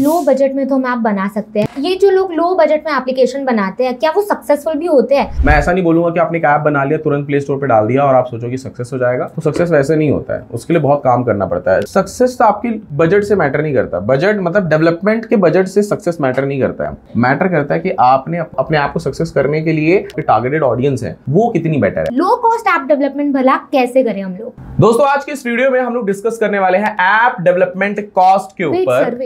Low budget में तो हम ऐप बना सकते हैं। ये जो लोग लो बजट में एप्लीकेशन बनाते हैं, क्या वो सक्सेसफुल भी होते हैं? मैं ऐसा नहीं बोलूंगा कि आपने एक ऐप बना लिया, तुरंत प्ले स्टोर पे डाल दिया और आप सोचो कि सक्सेस हो जाएगा। तो सक्सेस वैसे नहीं होता है, उसके लिए बहुत काम करना पड़ता है। सक्सेस तो आपकी बजट से मैटर नहीं करता। बजट मतलब डेवलपमेंट के बजट से सक्सेस मैटर नहीं करता है। मैटर करता है कि आपने अपने आप को सक्सेस करने के लिए टारगेटेड ऑडियंस है वो कितनी बेटर है। लो कॉस्ट ऐप डेवलपमेंट भला कैसे करें हम लोग? दोस्तों, आज के इस वीडियो में हम लोग डिस्कस करने वाले हैं ऐप डेवलपमेंट कॉस्ट के ऊपर।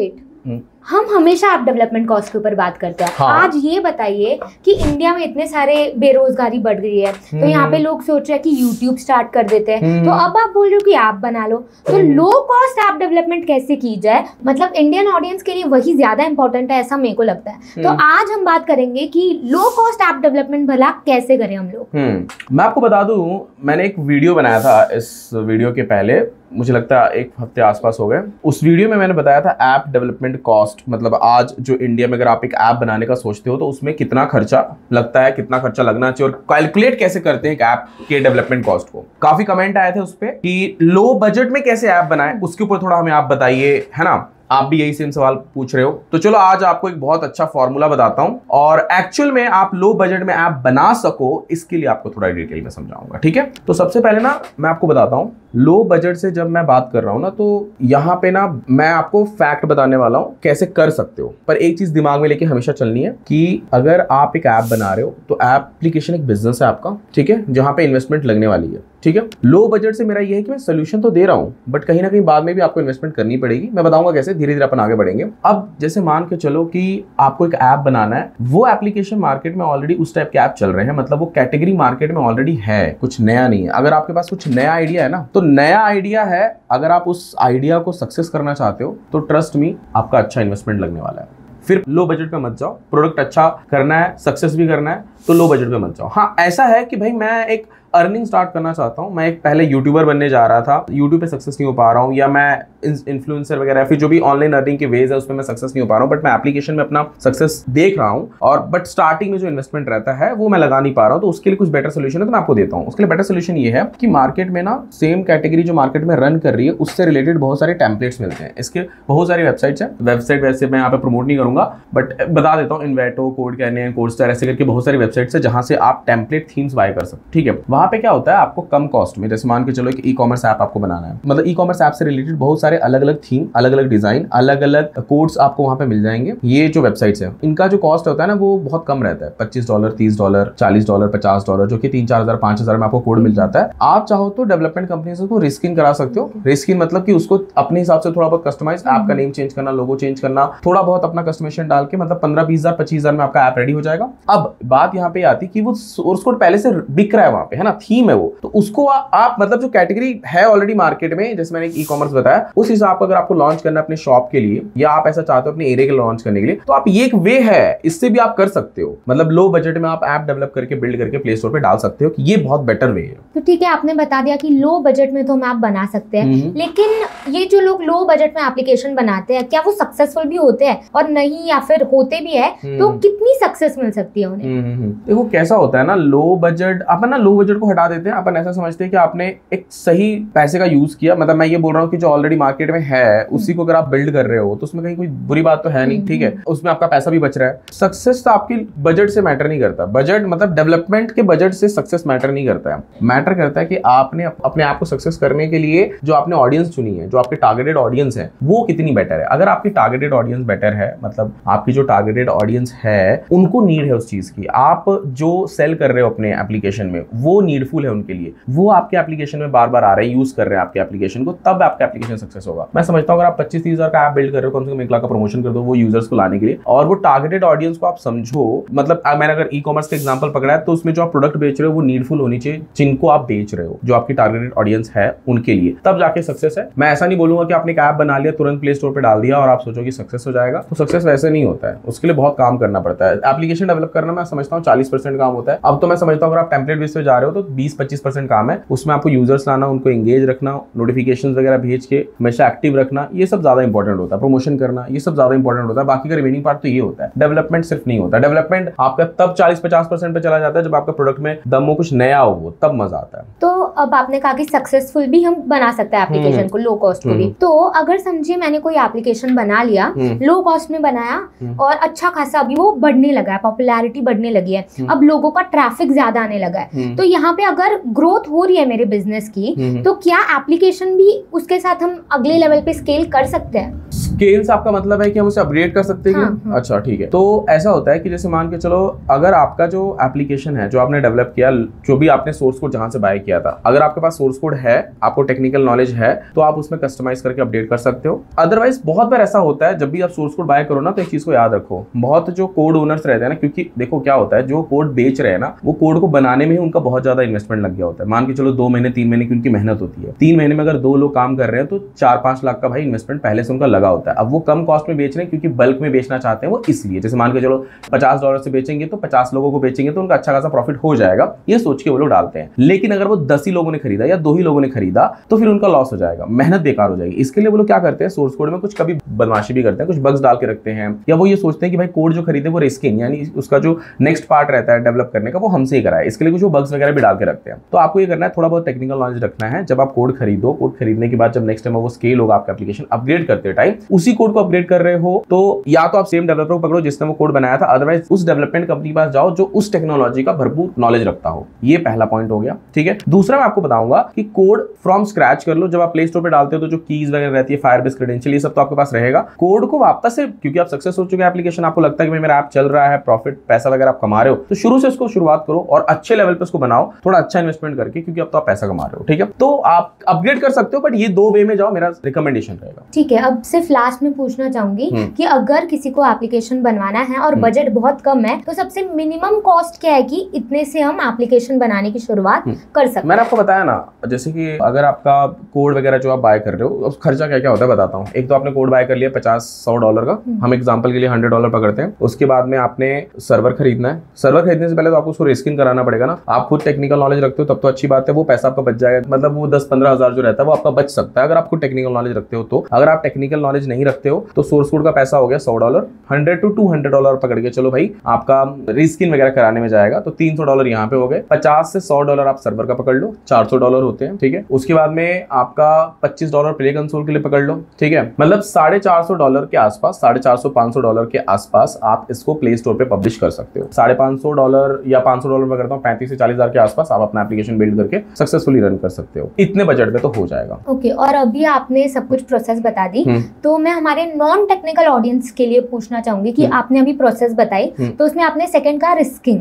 हम हमेशा ऐप डेवलपमेंट कॉस्ट के ऊपर बात करते हैं। हाँ। आज ये बताइए कि इंडिया में इतने सारे बेरोजगारी बढ़ गई है, तो यहाँ पे लोग सोच रहे हैं कि यूट्यूब स्टार्ट कर देते हैं, तो अब आप बोल रहे हो कि ऐप बना लो। तो लो कॉस्ट ऐप डेवलपमेंट कैसे की जाए, मतलब इंडियन ऑडियंस के लिए वही ज्यादा इंपॉर्टेंट है, ऐसा मेरे को लगता है। तो आज हम बात करेंगे कि लो कॉस्ट ऐप डेवलपमेंट भला कैसे करें हम लोग। मैं आपको बता दूं, मैंने एक वीडियो बनाया था। इस वीडियो के पहले मुझे लगता है एक हफ्ते आसपास हो गए। उस वीडियो में मैंने बताया था ऐप डेवलपमेंट कॉस्ट, मतलब आज जो इंडिया में अगर आप एक ऐप बनाने का सोचते हो तो उसमें कितना खर्चा लगता है, कितना खर्चा लगना चाहिए और कैलकुलेट कैसे करते हैं एक ऐप के डेवलपमेंट कॉस्ट को। काफी कमेंट आए थे उस पे कि लो बजट में कैसे ऐप बनाएं, उसके ऊपर थोड़ा हमें आप बताइए, है ना। आप भी यही सेम सवाल पूछ रहे हो। तो चलो आज आपको एक बहुत अच्छा फॉर्मूला बताता हूं और एक्चुअल में आप लो बजट में ऐप बना सको इसके लिए आपको थोड़ा डिटेल में समझाऊंगा, ठीक है। तो सबसे पहले ना मैं आपको बताता हूं, लो बजट से जब मैं बात कर रहा हूं ना, तो यहां पे ना मैं आपको फैक्ट बताने वाला हूं कैसे कर सकते हो। पर एक चीज दिमाग में लेके हमेशा चलनी है कि अगर आप एक ऐप बना रहे हो तो एप्लीकेशन एक बिजनेस है आपका, ठीक है, जहां पे इन्वेस्टमेंट लगने वाली है, ठीक है। लो बजट से मेरा ये है कि मैं सोल्यूशन तो दे रहा हूं बट कहीं ना कहीं बाद में भी आपको इन्वेस्टमेंट करनी पड़ेगी। मैं बताऊंगा कैसे, धीरे धीरे अपन आगे बढ़ेंगे। अब जैसे मान के चलो कि आपको एक ऐप बनाना है, वो एप्लीकेशन मार्केट में ऑलरेडी उस टाइप के ऐप चल रहे हैं, मतलब वो कैटेगरी मार्केट में ऑलरेडी है, कुछ नया नहीं है। अगर आपके पास कुछ नया आइडिया है ना, तो नया आइडिया है, अगर आप उस आइडिया को सक्सेस करना चाहते हो तो ट्रस्ट मी आपका अच्छा इन्वेस्टमेंट लगने वाला है। फिर लो बजट पे मत जाओ, प्रोडक्ट अच्छा करना है, सक्सेस भी करना है तो लो बजट पे मत जाओ। हाँ, ऐसा है कि भाई मैं एक अर्निंग स्टार्ट करना चाहता हूं, मैं एक पहले यूट्यूबर बनने जा रहा था, यूट्यूब पे सक्सेस नहीं हो पा रहा हूं, या मैं इन्फ्लुएंसर वगैरह फिर जो भी ऑनलाइन अर्निंग के वेज है उसमें मैं सक्सेस नहीं हो पा रहा हूं, बट मैं एप्लीकेशन में अपना सक्सेस देख रहा हूं और बट स्टार्टिंग में जो इन्वेस्टमेंट रहता है वो मैं लगा नहीं पा रहा हूं। तो उसके लिए कुछ बेटर सोल्यूशन है तो मैं आपको देता हूं। उसके लिए बेटर सोल्यूशन ये है कि मार्केट में ना सेम कैटेगरी जो मार्केट में रन कर रही है उससे रिलेटेड बहुत सारे टेम्पलेट्स मिलते हैं। इसके बहुत सारी वेबसाइट्स हैं। वेबसाइट वैसे मैं यहाँ पे प्रमोट नहीं करूंगा बट बता देता हूँ, इन्वेटो, कोड कैनियन, कोडस्टार, ऐसे करके बहुत सारी वेबसाइट्स है जहां से आप टेम्पलेट थीम्स बाय कर सकते, ठीक है। वहां पे क्या होता है, आपको कम कॉस्ट में, जैसे मान के चलो एक ई कॉमर्स ऐप आपको बनाना है, मतलब ई कॉमर्स ऐप से रिलेटेड बहुत सारे अलग अलग थीम, अलग अलग डिजाइन, अलग अलग कोड्स आपको वहां पे मिल जाएंगे। ये जो वेबसाइट्स है इनका जो कॉस्ट होता है ना वो बहुत कम रहता है, $25, $30, $40, $50, जो कि 3-4 हजार 5 हजार में आपको कोड मिल जाता है। आप चाहो तो डेवलपमेंट कंपनी से उसको रिस्किन करा सकते हो। रिस्किन मतलब कि उसको अपने हिसाब से थोड़ा बहुत कस्टमाइज, ऐप का नेम चेंज करना, लोगो चेंज करना, थोड़ा बहुत अपना कस्टमाइजेशन डाल के, मतलब 15-20 हजार 25 हजार में आपका ऐप रेडी हो जाएगा। अब बात यहाँ पे आती कि वो सोर्स कोड पहले से बिक रहा है वहां पे, है ना, थीम है वो, तो उसको आप मतलब जो कैटेगरी है ऑलरेडी मार्केट में, जैसे मैंने ई कॉमर्स बताया, उस हिसाब का अगर आपको लॉन्च करना है अपने शॉप के लिए या आप ऐसा चाहते हो अपने एरिया के लॉन्च करने के लिए, तो आप ये एक वे है, इससे भी आप कर सकते हो। मतलब लो बजट में आप ऐप डेवलप करके बिल्ड करके प्ले स्टोर पे डाल सकते हो कि ये बहुत बेटर वे है। तो ठीक है, आपने बता दिया कि लो बजट में तो हम ऐप बना सकते हैं, लेकिन ये जो लोग लो बजट में एप्लीकेशन बनाते हैं, क्या वो सक्सेसफुल भी होते हैं और नहीं, या फिर होते भी है तो कितनी सक्सेस मिल सकती है उन्हें? देखो कैसा होता है ना, लो बजट, अपन ना लो बजट को हटा देते हैं, अपन ऐसा समझते हैं कि आपने एक सही पैसे का यूज किया। मतलब मैं ये बोल रहा हूँ कि जो ऑलरेडी मार्केट में है उसी को अगर आप बिल्ड कर रहे हो तो उसमें कहीं कोई बुरी बात तो है नहीं, ठीक है, उसमें आपका पैसा भी बच रहा है। सक्सेस तो आपकी बजट से मैटर नहीं करता। बजट मतलब डेवलपमेंट के बजट से सक्सेस मैटर नहीं करता है। मैटर करता है कि आपने अपने आप को सक्सेस करने के लिए जो आपने ऑडियंस चुनी है, जो आपकी टारगेटेड ऑडियंस है, वो कितनी बेटर है। अगर आपकी टारगेटेड ऑडियंस बेटर है, मतलब आपकी जो टारगेटेड ऑडियंस है उनको नीड है उस चीज की, आप जो सेल कर रहे हो अपने एप्लीकेशन में वो नीडफुल है उनके लिए, वो आपके एप्लीकेशन में बार बार आ रहे हैं, यूज कर रहे हैं आपके एप्लीकेशन को, तब आपका एप्लीकेशन सक्सेस होगा। मैं समझता हूं अगर आप 25-30 हजार का ऐप बिल्ड कर रहे हो, कम से कम 1 लाख का प्रमोशन कर दो वो यूजर्स को लाने के लिए, और वो टारगेटेड ऑडियंस को आप समझो। मतलब मैंने अगर ई कॉमर्स का एग्जांपल पकड़ा है तो उसमें जो आप प्रोडक्ट बेच रहे हो वो नीडफुल होनी चाहिए, जिनको आप बेच रहे हो, जो आपकी टारगेटेड ऑडियंस है उनके लिए, तब जाके सक्सेस है। मैं ऐसा नहीं बोलूंगा कि आपने एक ऐप बना लिया, तुरंत प्ले स्टोर पे डाल दिया और आप सोचो कि सक्सेस हो जाएगा, तो सक्सेस वैसे नहीं होता है। उसके लिए बहुत काम करना पड़ता है। एप्लीकेशन डेवलप करना मैं समझता हूँ 40% काम होता है। अब तो मैं समझता हूँ अगर आप टेम्पलेट बेस पे जा रहे हो तो 20-25% काम है, उसमें आपको यूजर्स लाना, उनको एंगेज रखना, नोटिफिकेशंस वगैरह भेज के हमेशा एक्टिव रखना, ये सब ज्यादा इंपॉर्टेंट होता है। प्रमोशन करना, ये सब ज्यादा इंपॉर्टेंट होता है। बाकी का रिमेनिंग पार्ट तो ये होता है, डेवलपमेंट सिर्फ नहीं होता। डेवलपमेंट आपका तब 40-50% पे चला जाता है जब आपका प्रोडक्ट में दम हो, कुछ नया हो, तब मजा आता है। तो अब आपने कहा कि सक्सेसफुल भी हम बना सकते हैं एप्लीकेशन को, लो कॉस्ट को भी। तो अगर समझिए मैंने कोई एप्लीकेशन बना लिया, लो कॉस्ट में बनाया और अच्छा खासा अभी वो बढ़ने लगा है, पॉपुलैरिटी बढ़ने लगी है, अब लोगों का ट्रैफिक ज्यादा आने लगा है, तो यहाँ पे अगर ग्रोथ हो रही है मेरे बिजनेस की, तो क्या एप्लीकेशन भी उसके साथ हम अगले लेवल पे स्केल कर सकते हैं? स्केल से आपका मतलब है कि हम उसे अपग्रेड कर सकते हैं? हाँ। अच्छा ठीक है। तो ऐसा होता है कि जैसे मान के चलो, अगर आपका जो एप्लीकेशन है जो आपने डेवलप किया, जो भी आपने सोर्स कोड जहां से बाय किया था, अगर आपके पास सोर्स कोड है, आपको टेक्निकल नॉलेज है, तो आप उसमें कस्टमाइज करके अपडेट कर सकते हो। अदरवाइज बहुत बार ऐसा होता है, जब भी आप सोर्स कोड बाय करो ना, तो एक चीज को याद रखो, बहुत जो कोड ओनर्स रहते हैं ना, क्योंकि देखो क्या होता है, जो कोड बेच रहे हैं ना, वो कोड को बनाने में ही उनका बहुत ज्यादा इन्वेस्टमेंट लग गया होता है। मान के चलो 2 महीने 3 महीने की उनकी मेहनत होती है, 3 महीने में अगर 2 लोग काम कर रहे हैं तो 4-5 लाख का भाई इन्वेस्टमेंट पहले से उनका लगा होता है। अब वो कम कॉस्ट में बेच रहे हैं क्योंकि बल्क में बेचना चाहते हैं वो, इसलिए जैसे मान के चलो $50 से बेचेंगे तो 50 लोगों को बेचेंगे तो उनका अच्छा खासा प्रॉफिट हो जाएगा, ये सोच के वो लोग डालते हैं। लेकिन अगर वो 10 ही लोगों ने खरीदा या 2 ही लोगों ने खरीदा तो फिर उनका लॉस हो जाएगा, मेहनत बेकार हो जाएगी। इसके लिए वो लोग क्या करते हैं, सोर्स कोड में कुछ कभी बदमाशी भी करते हैं, कुछ बग्स डाल के रखते हैं, या वो ये सोचते हैं कि भाई कोड जो खरीदे वो रिस्किंग, यानी उसका जो नेक्स्ट पार्ट रहता है डेवलप करने का वो हमसे ही कराए, इसके लिए कुछ वो बग्स वगैरह भी डाल के रखते हैं। तो आपको ये करना है, थोड़ा बहुत टेक्निकल नॉलेज रखना है। जब आप कोड खरीदो, कोड खरीदने के बाद जब नेक्स्ट टाइम वो स्केल होगा आपका एप्लीकेशन अपग्रेड करते टाइम, उसी कोड को अपग्रेड कर रहे हो तो या तो आप सेम डेवलपर को पकड़ो जिसने वो कोड बनाया था, अदरवाइज उस डेवलपमेंट कंपनी के पास जाओ जो उस टेक्नोलॉजी का भरपूर नॉलेज रखता हो। ये पहला पॉइंट हो गया, ठीक है। दूसरा मैं आपको बताऊंगा कि कोड फ्रॉम स्क्रैच कर लो। जब आप प्ले स्टोर पे डालते हो तो जो कीज वगैरह रहती है, फायरबेस क्रेडेंशियल, ये सब तो आपके पास रहेगा। कोड को वापस से, क्योंकि आप सक्सेस हो चुके हैं एप्लीकेशन, आपको लगता है कि मेरा ऐप चल रहा है, प्रॉफिट पैसा वगैरह आप कमा रहे हो, तो शुरू से उसको शुरुआत करो और अच्छे लेवल पे उसको बनाओ, थोड़ा अच्छा इन्वेस्टमेंट करके, क्योंकि अब तो आप पैसा कमा रहे हो, ठीक है। तो आप अपग्रेड कर सकते हो, बट ये 2 वे में जाओ, मेरा रिकमेंडेशन रहेगा। ठीक है। अब सिर्फ लास्ट में पूछना चाहूंगी कि अगर किसी को एप्लीकेशन बनवाना है और बजट बहुत कम है, तो सबसे मिनिमम कॉस्ट क्या है कि इतने से हम एप्लीकेशन बनाने की शुरुआत कर सकते हैं? मैंने आपको बताया ना, जैसे कि अगर आपका कोड वगैरह जो आप बाय कर रहे हो, उस खर्चा क्या क्या होता है बताता हूँ। एक तो आपने कोड बाय कर लिया $50-100 का, हम एग्जांपल के लिए $100 पकड़ते हैं। उसके बाद में आपने सर्वर खरीदना है। सर्वर खरीदने से पहले तो आपको उसको रेस्किन कराना पड़ेगा ना। आप खुद टेक्निकल नॉलेज रखते हो तब तो अच्छी बात है, वो पैसा आपका बच जाएगा, मतलब वो 10-15 हज़ार जो रहता है वो आपका बच सकता है अगर आप खुद टेक्निकल नॉलेज रखते हो तो। अगर आप टेक्निकल नॉलेज नहीं रखते हो तो सोर्स कोड का पैसा हो गया $100, $100 to $200 पकड़ के चलो भाई, आपका रीस्किन वगैरह कराने में जाएगा तो $300 यहाँ पे हो गए। $50 से $100 आप सर्वर का पकड़ लो, $400 होते हैं, ठीक है। उसके बाद में आपका $25 प्ले कंसोल के लिए पकड़ लो, ठीक है। मतलब $450 के आसपास, $450-500 के आसपास आप इसको प्ले स्टोर पे पब्लिश कर सकते हो। $550 या $500 में करता हूँ, 35 से 40 हज़ार के आसपास आप अपना एप्लीकेशन बिल्ड करके सक्सेसफुली रन कर सकते हो। इतने बजट में तो हो जाएगा। ओके। और अभी आपने सब कुछ प्रोसेस बता दी, तो मैं हमारे नॉन टेक्निकल ऑडियंस के लिए पूछना चाहूंगी कि आपने अभी प्रोसेस बताई, तो उसमें आपने सेकंड का रीस्किन,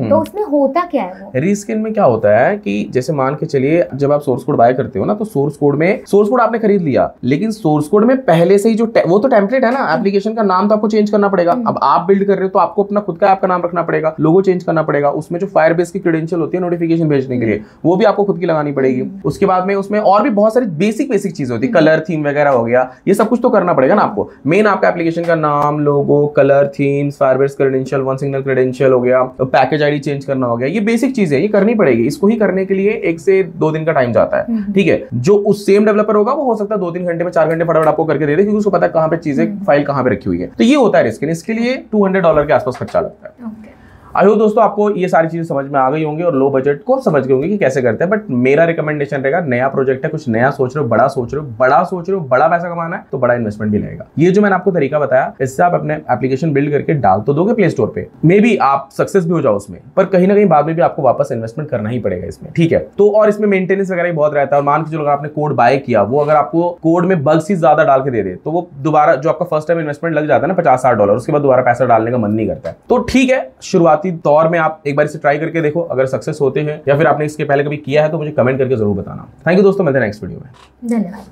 तो उसमें होता क्या है? वो रीस्किन में क्या होता है कि जैसे मान के चलिए, जब आप सोर्स कोड बाय करते हो ना, तो सोर्स कोड आपने खरीद लिया, लेकिन सोर्स कोड में पहले से ही जो वो तो टेम्पलेट है ना, एप्लीकेशन का नाम तो आपको चेंज करना पड़ेगा। अब आप बिल्ड कर रहे हो तो आपको अपना खुद का ऐप का नाम रखना पड़ेगा, लोगो चेंज करना पड़ेगा, उसमें जो फायरबेस की क्रेडेंशियल होती है नोटिफिकेशन भेजने के लिए, वो भी आपको खुद की लगानी पड़ेगी। उसके बाद में उसमें और भी बहुत सारी बेसिक चीजें होती है, कलर थीम वगैरह हो गया, ये सब कुछ तो करना पड़ेगा ना आपको। मेन आपका एप्लीकेशन का नाम, logo, colour themes, Firebase credential, 1 single credential हो गया, तो पैकेज आईडी चेंज करना हो गया, ये बेसिक चीजें ये करनी पड़ेगी। इसको ही करने के लिए 1 से 2 दिन का टाइम जाता है, ठीक है। जो उस सेम डेवलपर होगा वो हो सकता है 2-3 घंटे में, 4 घंटे फटाफट आपको करके दे दे, क्योंकि उसको पता है कहां पे चीजें, फाइल कहां पे रखी हुई है। तो ये होता है रिस्किन। इसके लिए $200 के आसपास खर्चा लगता है। आई होप दोस्तों आपको ये सारी चीजें समझ में आ गई होंगी और लो बजट को समझ गए होंगे कि कैसे करते हैं। बट मेरा रिकमेंडेशन रहेगा, नया प्रोजेक्ट है, कुछ नया सोच रहे हो, बड़ा सोच रहे हो, बड़ा पैसा कमाना है तो बड़ा इन्वेस्टमेंट भी लगेगा। ये जो मैंने आपको तरीका बताया, इससे आप अपने एप्लीकेशन बिल्ड करके डाल तो दोगे प्ले स्टोर पे, मे बी आप सक्सेस भी हो जाओ उसमें, पर कहीं ना कहीं बाद में भी आपको वापस इन्वेस्टमेंट करना ही पड़ेगा इसमें, ठीक है। तो और इसमें मेंटेनेंस वगैरह बहुत रहता है। और मान के चलो आपने कोड बाय किया, वो अगर आपको कोड में बग्स ही ज्यादा डाल के दे दे तो वो दोबारा जो आपका फर्स्ट टाइम इन्वेस्टमेंट लग जाता है ना $50-60, उसके बाद दोबारा पैसा डालने का मन नहीं करता है। तो ठीक है, शुरुआती दौर में आप एक बार इसे ट्राई करके देखो, अगर सक्सेस होते हैं या फिर आपने इसके पहले कभी किया है तो मुझे कमेंट करके जरूर बताना। थैंक यू दोस्तों, मिलते हैं नेक्स्ट वीडियो में। धन्यवाद।